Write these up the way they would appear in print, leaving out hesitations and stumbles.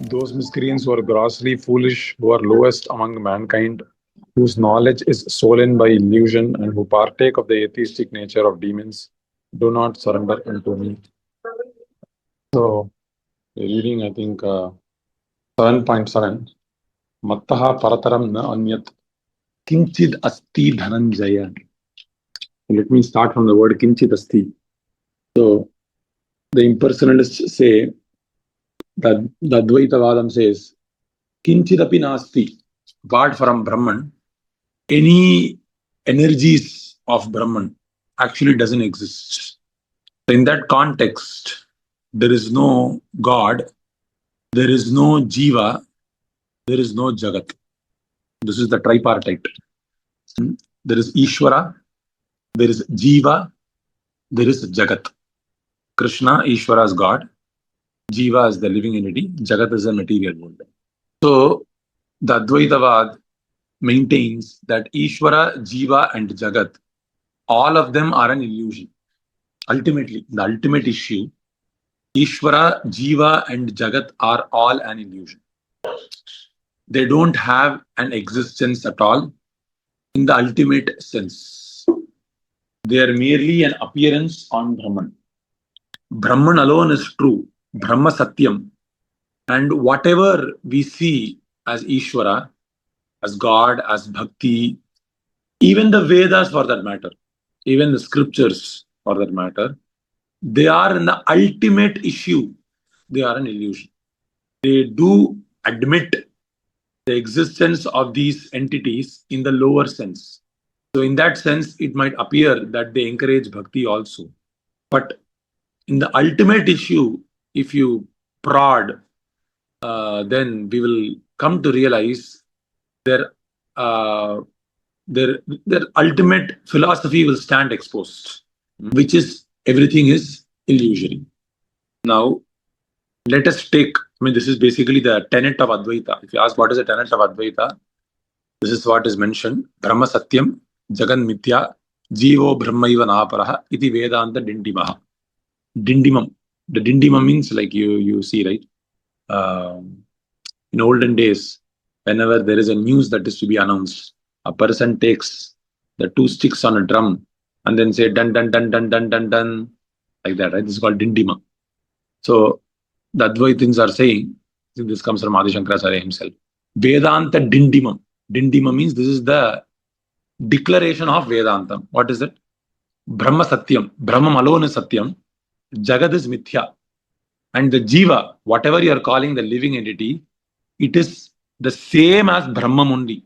those miscreants who are grossly foolish, who are lowest among mankind, whose knowledge is stolen by illusion, and who partake of the atheistic nature of demons, do not surrender unto me. So, reading, I think, 7.7. Mattah parataram na nanyat. Kincid asti dhananjaya. Let me start from the word kincid asti. So, the impersonalists say that the Advaita Vedanta says, Kincidapi nasti, apart from Brahman, any energies of Brahman actually doesn't exist. So in that context, there is no God, there is no Jiva, there is no Jagat. This is the tripartite. There is Ishvara, there is Jiva, there is Jagat. Krishna, Ishvara is God, Jiva is the living entity, Jagat is the material world. So the Advaitavad maintains that Ishvara, Jiva, and Jagat, all of them are an illusion. Ultimately, the ultimate issue, Ishvara, Jiva, and Jagat are all an illusion. They don't have an existence at all in the ultimate sense. They are merely an appearance on Brahman. Brahman alone is true, Brahma Satyam. And whatever we see as Ishvara, as God, as Bhakti, even the Vedas for that matter, even the scriptures for that matter, they are in the ultimate issue. They are an illusion. They do admit the existence of these entities in the lower sense. So in that sense, it might appear that they encourage bhakti also. But in the ultimate issue, if you prod, then we will come to realize their ultimate philosophy will stand exposed, which is everything is illusory. Now, let us take, this is basically the tenet of Advaita. If you ask what is the tenet of Advaita, this is what is mentioned. Brahma Satyam Jagan Mithya Jivo Brahmaiva Naparaha iti Vedanta Dindimaha. Dindimam. The Dindimam means like you see, right? In olden days, whenever there is a news that is to be announced, a person takes the two sticks on a drum and then say dun dun dun dun dun dun dun, like that, right? This is called Dindima. So the Advaitins are saying, this comes from Adi Shankaracharya himself, Vedanta Dindimam. Dindima means this is the declaration of Vedantam. What is it? Brahma Satyam. Brahman alone is Satyam. Jagat is Mithya. And the Jiva, whatever you are calling the living entity, it is the same as Brahman only.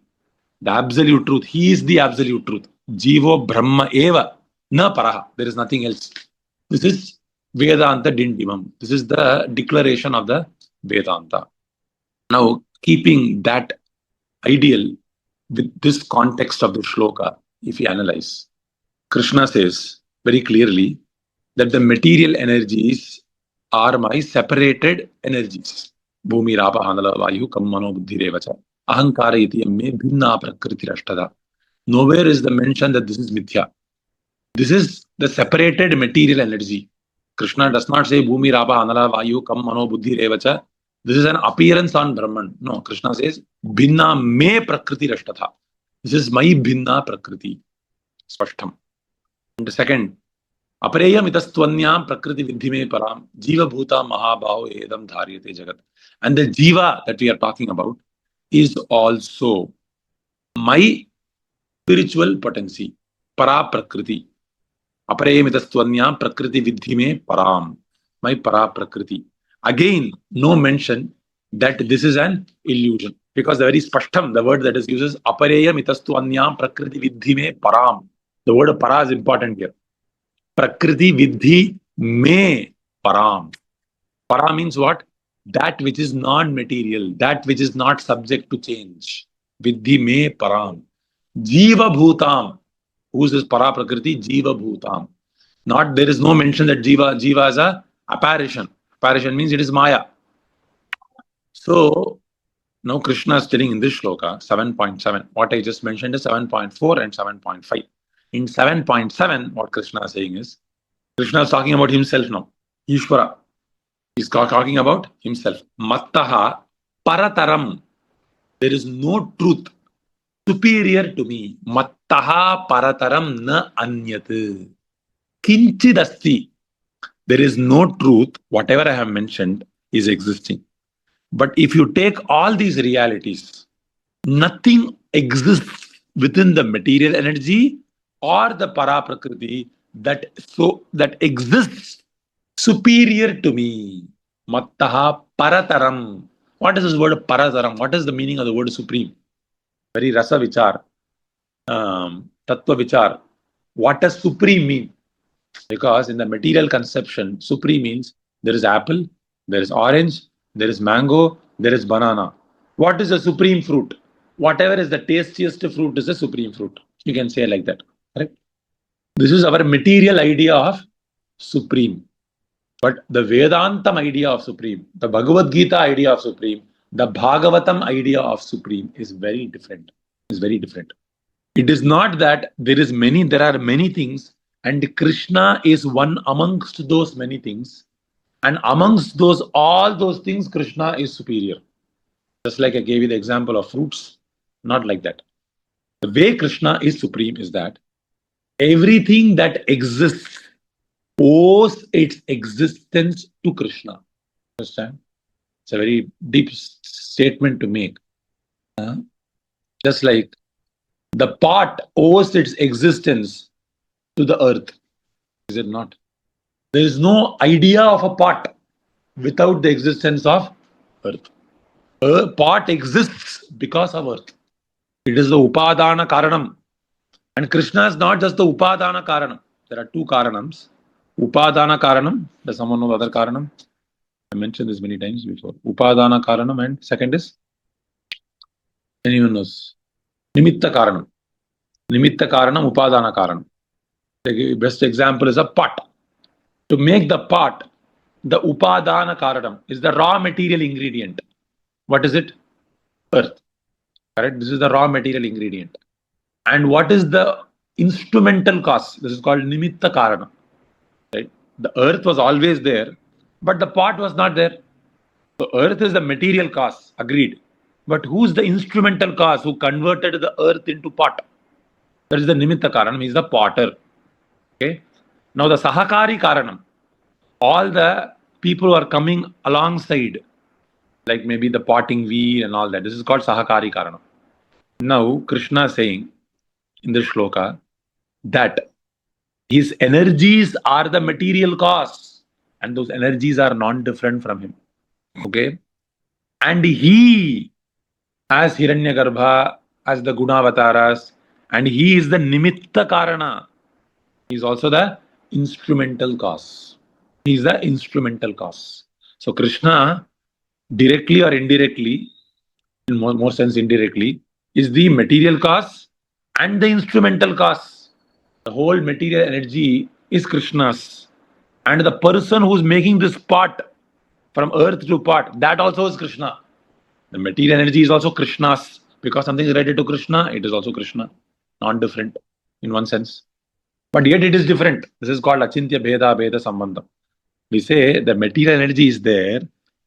The absolute truth. He is the absolute truth. Jivo Brahma eva na paraha. There is nothing else. This is Vedanta Dindimam. This is the declaration of the Vedanta. Now, keeping that ideal with this context of the shloka, if you analyze, Krishna says very clearly that the material energies are my separated energies. Bhumi, Rapa, Handala, Vayu, Kammano, Buddhi, Revacha. Ahankara iti me bhinna prakriti rashtada. Nowhere is the mention that this is mithya. This is the separated material energy. Krishna does not say Bhumi, Rapa, Handala, Vayu, Kammano, Buddhi, Revacha. This is an appearance on Brahman. No, Krishna says bhinna me prakriti rashtada. This is my bhinna prakriti. Spashtam. And the second, Apareya mitastvanyam prakriti vidhime param jiva bhuta mahabhaho edam dharyate jagat. And the jiva that we are talking about is also my spiritual potency, para prakriti. Apareya mitastvanyam prakriti vidhime param, my para prakriti. Again, no mention that this is an illusion, because the very spashtam, the word that is used is apareya mitastvanyam prakriti vidhime param. The word para is important here. Prakriti vidhi me param. Para means what? That which is non-material, that which is not subject to change. Vidhi me param. Jiva bhutam. Who is this para prakriti? Jiva bhutam. Not, there is no mention that jiva is a apparition. Apparition means it is maya. So now Krishna is telling in this shloka 7.7. What I just mentioned is 7.4 and 7.5. In 7.7, what Krishna is saying is, Krishna is talking about himself now. Ishvara. He's talking about himself. Mattaha parataram. There is no truth superior to me. Mattah parataram na anyat. Kincid asti. There is no truth. Whatever I have mentioned is existing. But if you take all these realities, nothing exists within the material energy or the para prakriti that exists superior to me. Mattaha parataram. What is this word parataram? What is the meaning of the word supreme? Very rasa vichar, tattva vichar. What does supreme mean? Because in the material conception, supreme means there is apple, there is orange, there is mango, there is banana. What is the supreme fruit? Whatever is the tastiest fruit is the supreme fruit. You can say like that. Correct? This is our material idea of supreme. But the Vedantam idea of supreme, the Bhagavad Gita idea of supreme, the Bhagavatam idea of supreme is very different. Is very different. It is not that there are many things, and Krishna is one amongst those many things, and amongst all those things, Krishna is superior. Just like I gave you the example of fruits, not like that. The way Krishna is supreme is that everything that exists owes its existence to Krishna. Understand? It's a very deep statement to make. Just like the pot owes its existence to the earth. Is it not? There is no idea of a pot without the existence of earth. A pot exists because of earth. It is the upadana karanam. And Krishna is not just the upadana karanam. There are two karanams. Upadana karanam. Does someone know the other karanam? I mentioned this many times before. Upadana karanam, and second is? Anyone knows? Nimitta karanam. Nimitta karanam, upadana karanam. The best example is a pot. To make the pot, the upadana karanam is the raw material ingredient. What is it? Earth. Correct? This is the raw material ingredient. And what is the instrumental cause? This is called nimitta karana. Right? The earth was always there, but the pot was not there. So earth is the material cause, agreed. But who's the instrumental cause who converted the earth into pot? That is the nimitta karanam, he is the potter. Okay. Now the sahakari karanam, all the people who are coming alongside, like maybe the potting wheel and all that, this is called sahakari karanam. Now Krishna is saying in this shloka that his energies are the material cause, and those energies are non-different from him. Okay. And he, as Hiranyagarbha, as the Gunavataras, and he is the nimitta karana. He is also the instrumental cause. He is the instrumental cause. So Krishna, directly or indirectly, in more sense indirectly, is the material cause and the instrumental cause. The whole material energy is Krishna's. And the person who is making this pot from earth to pot, that also is Krishna. The material energy is also Krishna's. Because something is related to Krishna, it is also Krishna. Non-different in one sense. But yet it is different. This is called achintya bheda bheda sambandham. We say the material energy is there.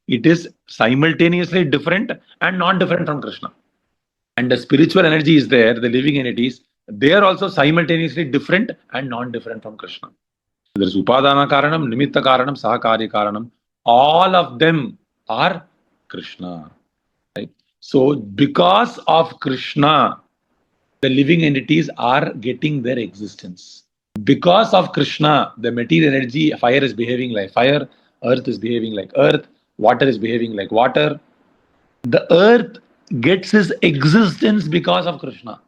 It is simultaneously different and non-different from Krishna. And the spiritual energy is there, the living entities, they are also simultaneously different and non-different from Krishna. There is upadana karanam, nimitta karanam, sahakari karanam. All of them are Krishna. Right? So because of Krishna, the living entities are getting their existence. Because of Krishna, the material energy, fire is behaving like fire, earth is behaving like earth, water is behaving like water. The earth gets its existence because of Krishna.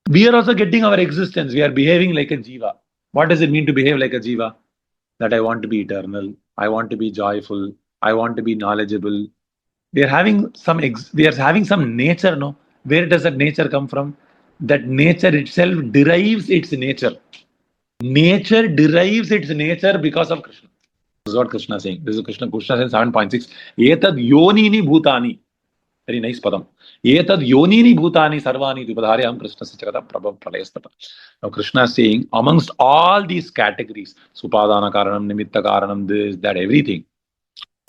We are also getting our existence. We are behaving like a jiva. What does it mean to behave like a jiva? That I want to be eternal, I want to be joyful, I want to be knowledgeable. We are having some nature, no? Where does that nature come from? That nature itself derives its nature. Nature derives its nature because of Krishna. This is what Krishna is saying. This is Krishna says 7.6. Etad yonini bhutani. Very nice padam. Etad yonini bhutani sarvani dupadharyam Krishna sachakata prabhav pralayastata. Now Krishna is saying amongst all these categories, supadana karanam, nimitta karanam, this, that, everything,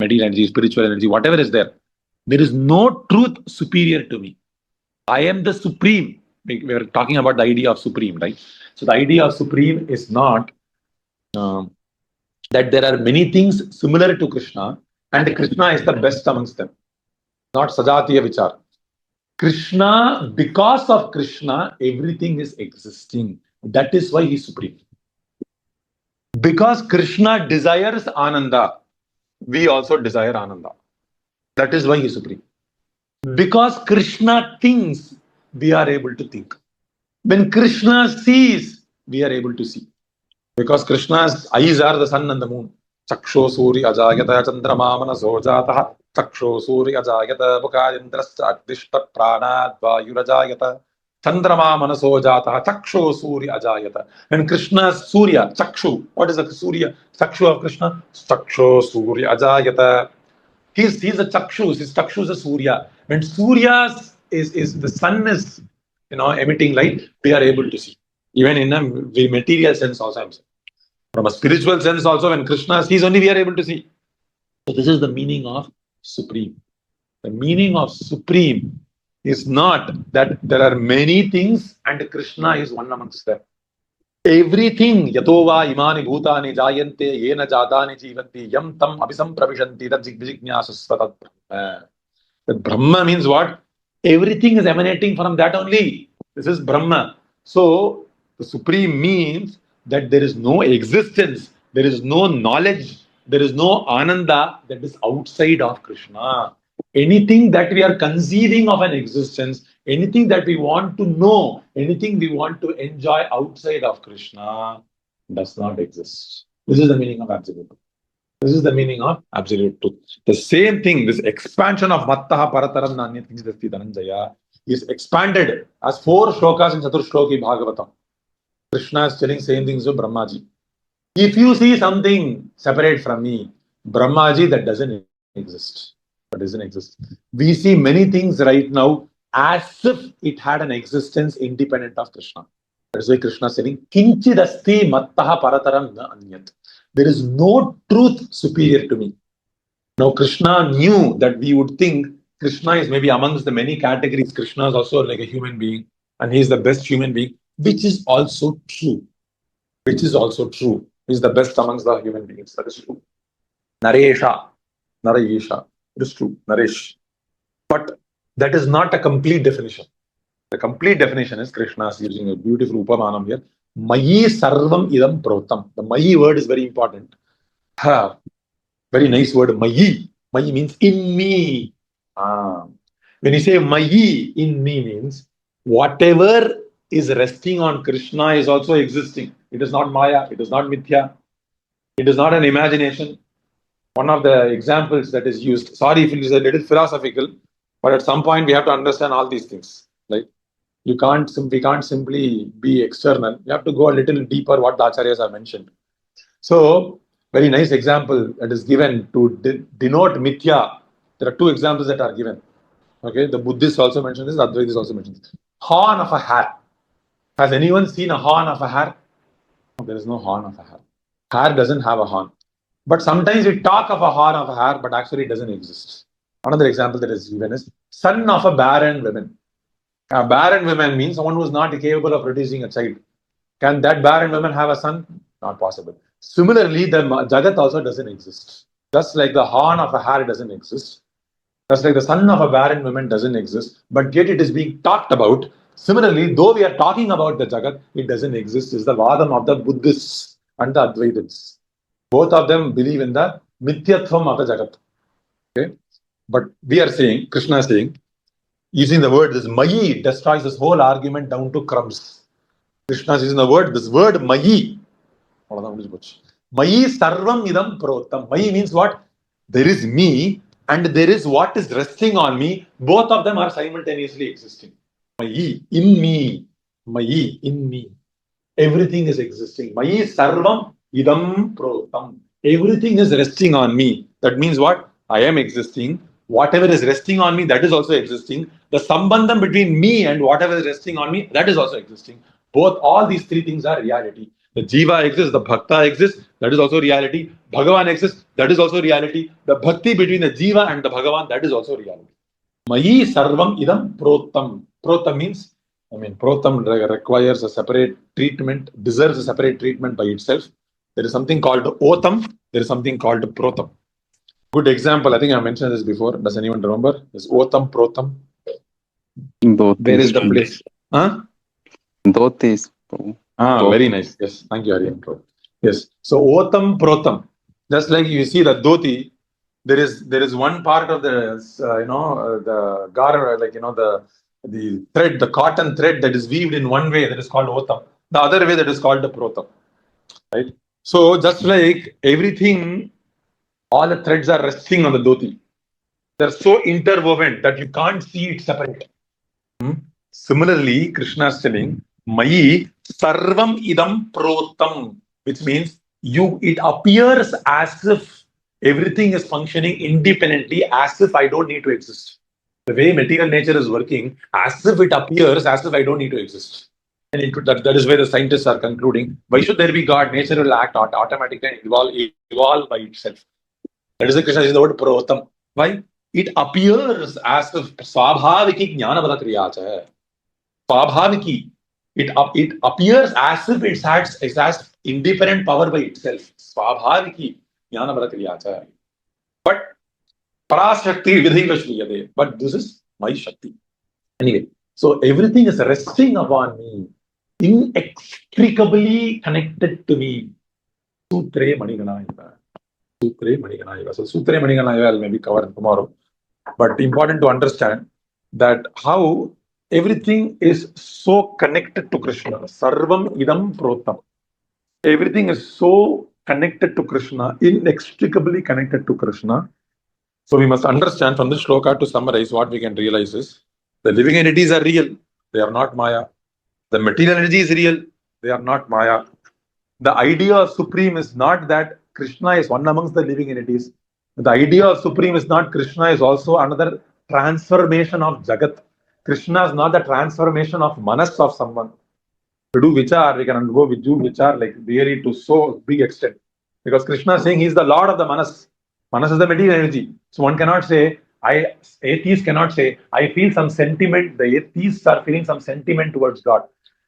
material energy, spiritual energy, whatever is there, There is no truth superior to me. I am the supreme. We are talking about the idea of supreme, right? So the idea of supreme is not that there are many things similar to Krishna, and Krishna is the best amongst them. Not Sajatiya Vichar. Krishna, because of Krishna, everything is existing. That is why he is supreme. Because Krishna desires Ananda, we also desire Ananda. That is why he is supreme. Because Krishna thinks, we are able to think. When Krishna sees, we are able to see. Because Krishna's eyes are the sun and the moon. Chaksho Surya Jagata Chandrama Manaso Jataha Chaksho Surya Jagata Bhukayendrascha Agdishta Pranad Vayurajayata Chandrama Manaso Jataha Chaksho Surya Ajayata. When Krishna's Surya, Chakshu, what is the Surya? Chakshu of Krishna? Chaksho Surya Ajayata. He's a Chakshus, his Chakshus is a Surya. When Surya is the sun is emitting light, we are able to see. Even in a material sense also, I'm saying. From a spiritual sense also, when Krishna sees only, we are able to see. So this is the meaning of supreme. The meaning of supreme is not that there are many things and Krishna is one amongst them. Everything, yatova imani bhutani jayante yena jatani jivanti yam tam abhisam pravishanti tad jignasasva tad. That Brahma means what? Everything is emanating from that only. This is Brahma. So the supreme means that there is no existence, there is no knowledge, there is no ananda that is outside of Krishna. Anything that we are conceiving of an existence, anything that we want to know, anything we want to enjoy outside of Krishna does not exist. This is the meaning of absolute truth. This is the meaning of absolute truth. The same thing, this expansion of mattah, parataram, nanyat, kincid, asti, dhananjaya is expanded as 4 shlokas in Chaturshloki Bhagavatam. Krishna is telling same things to Brahmaji. If you see something separate from me, Brahmaji, that doesn't exist. That doesn't exist. We see many things right now as if it had an existence independent of Krishna. That's why Krishna is saying, kincid asti mattah parataram na anyat. There is no truth superior to me. Now, Krishna knew that we would think Krishna is maybe amongst the many categories. Krishna is also like a human being, and he is the best human being, which is also true. Which is also true. He is the best amongst the human beings. That is true. Naresha, Narayesha. It is true. Naresh. But that is not a complete definition. The complete definition is Krishna is using a beautiful upamanam here. Mayi sarvam idam protam. The mayi word is very important. Ha, very nice word. Mayi. Mayi means in me. When you say mayi, in me means whatever is resting on Krishna is also existing. It is not maya. It is not mithya. It is not an imagination. One of the examples that is used, sorry if it is a little philosophical, but at some point we have to understand all these things. Like we can't simply be external. You have to go a little deeper what the acharyas have mentioned. So, very nice example that is given to denote mithya. There are 2 examples that are given. Okay, the Buddhists also mention this, the Advaitis also mention this. Horn of a hare. Has anyone seen a horn of a hare? No, there is no horn of a hare. Hare doesn't have a horn. But sometimes we talk of a horn of a hare, but actually it doesn't exist. Another example that is given is son of a barren woman. A barren woman means someone who is not capable of producing a child. Can that barren woman have a son? Not possible. Similarly, the Jagat also doesn't exist. Just like the horn of a hare doesn't exist. Just like the son of a barren woman doesn't exist. But yet it is being talked about. Similarly, though we are talking about the Jagat, it doesn't exist. Is the vadam of the Buddhists and the Advaitins. Both of them believe in the mithyatvam of the Jagat. Okay? But we are saying, Krishna is saying, using the word, this mayi destroys this whole argument down to crumbs. Krishna is using the word, this word mayi. Mayi sarvam idam protam. Mayi means what? There is me and there is what is resting on me. Both of them are simultaneously existing. Mayi, in me. Mayi, in me. Everything is existing. Mayi sarvam idam protam. Everything is resting on me. That means what? I am existing. Whatever is resting on me, that is also existing. The sambandham between me and whatever is resting on me, that is also existing. All these 3 things are reality. The jiva exists, the bhakta exists, that is also reality. Bhagavan exists, that is also reality. The bhakti between the jiva and the Bhagavan, that is also reality. Mayi sarvam idam protam. Protam means, protam requires a separate treatment, deserves a separate treatment by itself. There is something called otam, there is something called protam. Good example, I think I mentioned this before. Does anyone remember? This otam, protam. Where is the place? Huh? Dhotis. Very nice. Yes, thank you, Aryan. Yes. So otam, protam. Just like you see the dhoti, there is one part of the the garment, like the thread, the cotton thread that is weaved in one way, that is called otam. The other way, that is called the protam. Right. So just like everything, all the threads are resting on the dhoti. They're so interwoven that you can't see it separate. Similarly, Krishna is telling, mayi sarvam idam protam, which means it appears as if everything is functioning independently, as if I don't need to exist. The way material nature is working, as if it appears as if I don't need to exist. And that is where the scientists are concluding, why should there be God? Nature will act automatically and evolve by itself. That is the Krishna using the word protam. Why? It appears as if swabhaviki jnana bala kriya. Swabhaviki. It appears as if it has independent power by itself. Swabhaviki jnana bala kriya. But parashakti vidhiva shriyade. But this is my shakti. Anyway, so everything is resting upon me, inextricably connected to me. Sutre mani-gana. Sutre mani-gana. So sutre mani-gana I'll maybe cover tomorrow. But important to understand that how everything is so connected to Krishna. Sarvam idam protam. Everything is so connected to Krishna, inextricably connected to Krishna. So we must understand from this shloka, to summarize, what we can realize is the living entities are real, they are not maya. The material energy is real, they are not maya. The idea of supreme is not that Krishna is one amongst the living entities. The idea of supreme is not Krishna is also another transformation of Jagat. Krishna is not the transformation of manas of someone. To do vichar, we can go with do vichar like really to so big extent. Because Krishna is saying he is the Lord of the manas. Manas is the material energy. So one cannot say, atheists cannot say, I feel some sentiment, the atheists are feeling some sentiment towards God.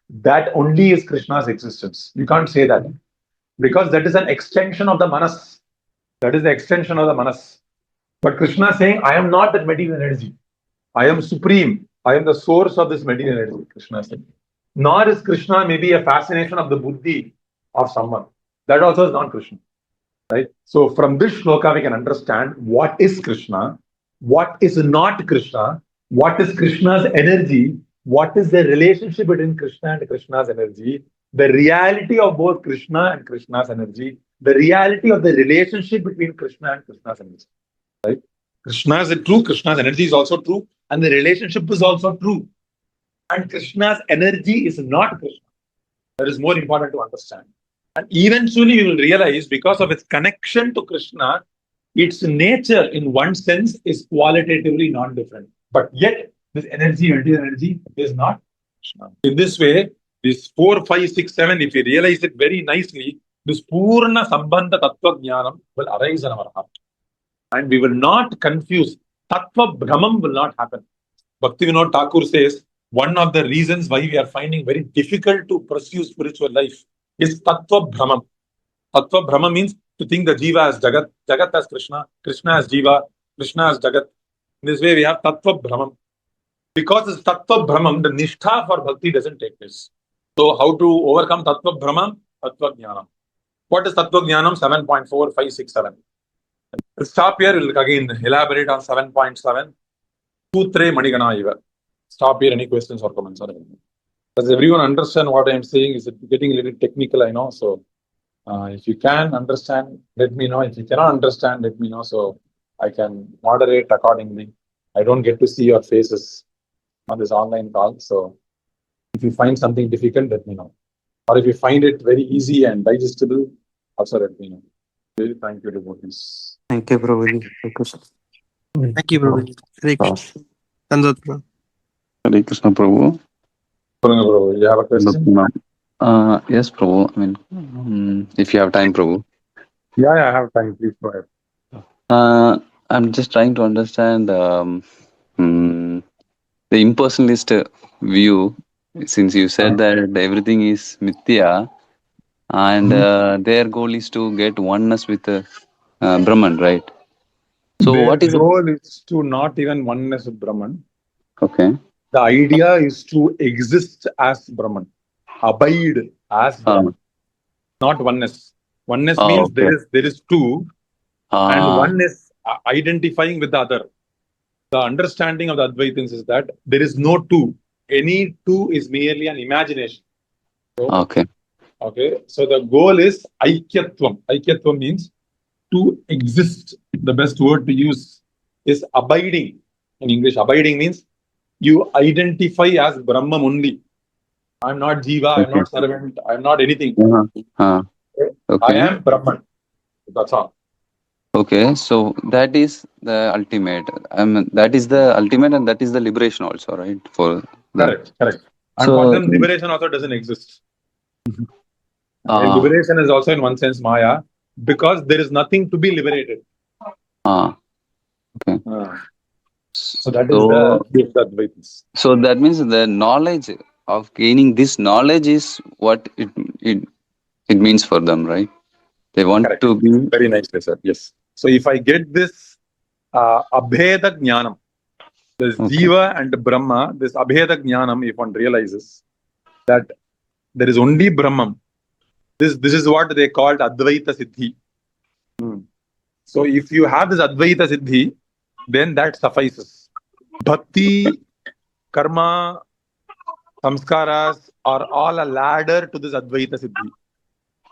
That only is Krishna's existence. You can't say that. Because that is an extension of the manas. That is the extension of the manas. But Krishna is saying, I am not that material energy. I am supreme. I am the source of this material energy, Krishna is saying. Nor is Krishna maybe a fascination of the buddhi of someone. That also is not Krishna. Right? So from this shloka, we can understand what is Krishna, what is not Krishna, what is Krishna's energy, what is the relationship between Krishna and Krishna's energy, the reality of both Krishna and Krishna's energy, the reality of the relationship between Krishna and Krishna's energy. Right? Krishna is true, Krishna's energy is also true, and the relationship is also true. And Krishna's energy is not Krishna. That is more important to understand. And eventually we will realize, because of its connection to Krishna, its nature in one sense is qualitatively non-different. But yet, this energy is not Krishna. In this way, this 4, 5, 6, 7, if we realize it very nicely, this Purna Sambandha Tattva Jnanam will arise in our heart. And we will not confuse. Tattva Brahmam will not happen. Bhakti Vinod Thakur says, one of the reasons why we are finding very difficult to pursue spiritual life is Tattva Brahmam. Tattva Brahma means to think the Jiva as Jagat, Jagat as Krishna, Krishna as Jiva, Krishna as Jagat. In this way, we have Tattva Brahmam. Because it's Tattva Brahmam, the Nishtha for Bhakti doesn't take place. So, how to overcome Tattva Brahmam? Tattva Jnanam. What is Tattva Jnanam? 7.4, 5, 6, 7. We'll stop here. We'll again elaborate on 7.7. Sutre mani-gana iva. Stop here. Any questions or comments? Does everyone understand what I am saying? Is it getting a little technical? I know. So, if you can understand, let me know. If you cannot understand, let me know. So, I can moderate accordingly. I don't get to see your faces on this online call. So, if you find something difficult, let me know. Or if you find it very easy and digestible, also let me know. Thank you, devotees. Thank you, Prabhuji. Thank you, Prabhuji. Hare Krishna. Dandavat, Prabhu. Hare Krishna, Prabhu. Prabhu, you have a question? Yes, Prabhu. I mean, if you have time, Prabhu. Yeah, I have time. Please go ahead. I'm just trying to understand the impersonalist view, since you said that everything is mithya, and their goal is to get oneness with Brahman, right? So Their what is it? goal is to not even oneness with Brahman. Okay. The idea is to exist as Brahman, abide as Brahman, not oneness. Oneness means Okay. there is two, and Ah, one is identifying with the other. The understanding of the Advaitins is that there is no two. Any two is merely an imagination. okay. Okay, so the goal is aikyatvam. Aikyatvam means to exist. The best word to use is abiding. In English, abiding means you identify as Brahman only. I'm not Jiva, I'm Okay. not servant, I'm not anything. Uh, I okay. am Brahman. That's all. Okay. So that is the ultimate. I mean, that is the ultimate, and that is the liberation also, right? For them. Correct, correct. And for So, them, liberation also doesn't exist. Okay, uh, liberation is also in one sense Maya because there is nothing to be liberated. okay. So that is the So, view of the Advaitis. so that means the knowledge of gaining this knowledge is what it means for them, right? They want Correct. to be. Very nicely said. Yes. So if I get this Abheda Jnanam, this Okay. Jiva and Brahma, this Abheda Jnanam, if one realizes that there is only Brahman, this is what they called Advaita Siddhi. So if you have this Advaita Siddhi, then that suffices. Bhakti, karma, samskaras are all a ladder to this Advaita Siddhi.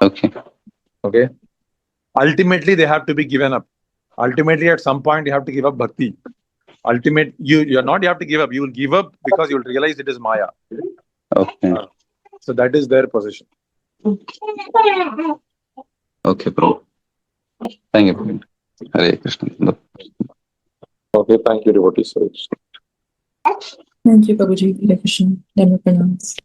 Okay. Okay. Ultimately, they have to be given up. Ultimately, at some point, you have to give up bhakti. You're not you have to give up. You will give up because you'll realize it is Maya. Okay. So that is their position. Okay, bro. Thank you. Hare Krishna. Okay, thank you, devotees. Thank you, Prabhuji. Hare Krishna. Never pronounce.